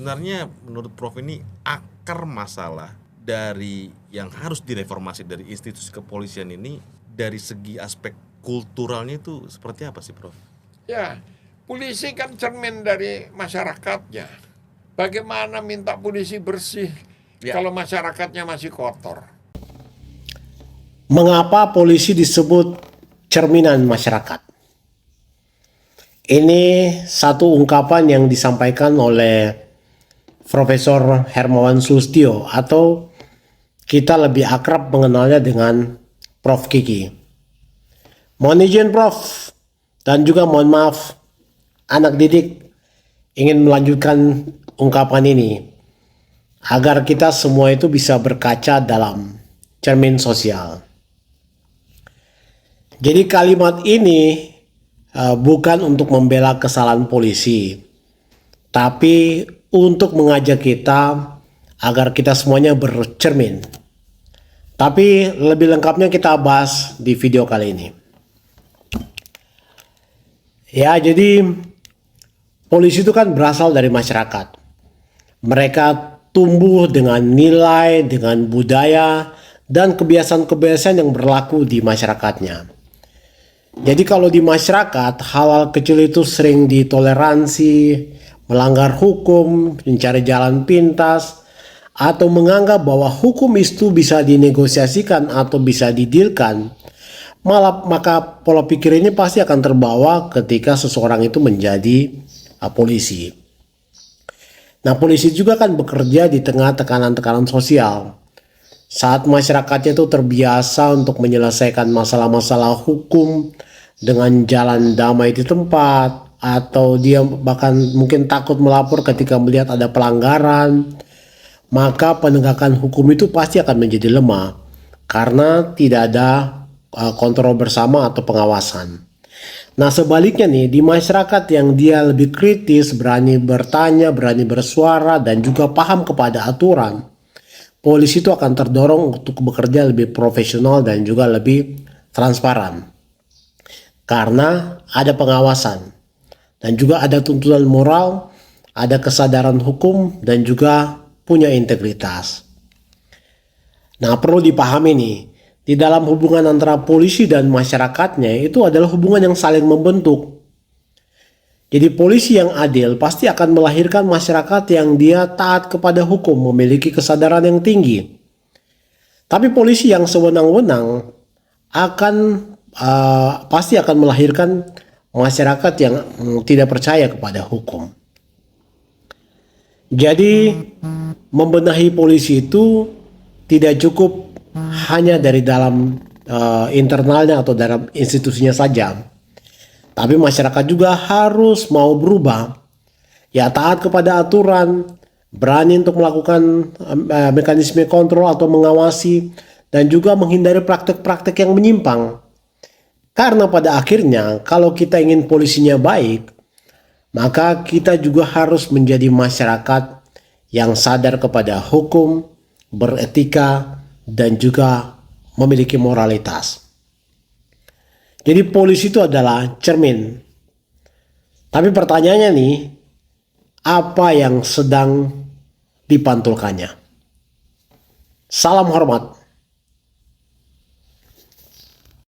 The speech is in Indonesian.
Sebenarnya menurut Prof ini akar masalah dari yang harus direformasi dari institusi kepolisian ini dari segi aspek kulturalnya itu seperti apa sih, Prof? Ya, polisi kan cermin dari masyarakatnya. Bagaimana minta polisi bersih kalau masyarakatnya masih kotor? Mengapa polisi disebut cerminan masyarakat? Ini satu ungkapan yang disampaikan oleh Profesor Hermawan Sulistyo atau kita lebih akrab mengenalnya dengan Prof Kiki. Mohon izin Prof dan juga mohon maaf anak didik ingin melanjutkan ungkapan ini agar kita semua itu bisa berkaca dalam cermin sosial. Jadi kalimat ini bukan untuk membela kesalahan polisi, tapi untuk mengajak kita agar kita semuanya bercermin. Tapi lebih lengkapnya kita bahas di video kali ini. Ya, jadi polisi itu kan berasal dari masyarakat. Mereka tumbuh dengan nilai, dengan budaya, dan kebiasaan-kebiasaan yang berlaku di masyarakatnya. Jadi kalau di masyarakat, hal-hal kecil itu sering ditoleransi, melanggar hukum, mencari jalan pintas, atau menganggap bahwa hukum itu bisa dinegosiasikan atau bisa didilkan. Maka pola pikir ini pasti akan terbawa ketika seseorang itu menjadi polisi. Nah, polisi juga kan bekerja di tengah tekanan-tekanan sosial. Saat masyarakatnya itu terbiasa untuk menyelesaikan masalah-masalah hukum dengan jalan damai di tempat, atau dia bahkan mungkin takut melapor ketika melihat ada pelanggaran, maka penegakan hukum itu pasti akan menjadi lemah karena tidak ada kontrol bersama atau pengawasan. Nah, sebaliknya nih, di masyarakat yang dia lebih kritis, berani bertanya, berani bersuara, dan juga paham kepada aturan, polisi itu akan terdorong untuk bekerja lebih profesional dan juga lebih transparan. Karena ada pengawasan dan juga ada tuntutan moral, ada kesadaran hukum dan juga punya integritas. Nah, perlu dipahami nih, di dalam hubungan antara polisi dan masyarakatnya itu adalah hubungan yang saling membentuk. Jadi polisi yang adil pasti akan melahirkan masyarakat yang dia taat kepada hukum, memiliki kesadaran yang tinggi. Tapi polisi yang sewenang-wenang pasti akan melahirkan masyarakat yang tidak percaya kepada hukum. Jadi membenahi polisi itu tidak cukup hanya dari dalam internalnya atau dalam institusinya saja. Tapi masyarakat juga harus mau berubah. Ya, taat kepada aturan, berani untuk melakukan mekanisme kontrol atau mengawasi, dan juga menghindari praktek-praktek yang menyimpang. Karena pada akhirnya kalau kita ingin polisinya baik, maka kita juga harus menjadi masyarakat yang sadar kepada hukum, beretika, dan juga memiliki moralitas. Jadi polisi itu adalah cermin. Tapi pertanyaannya nih, apa yang sedang dipantulkannya? Salam hormat.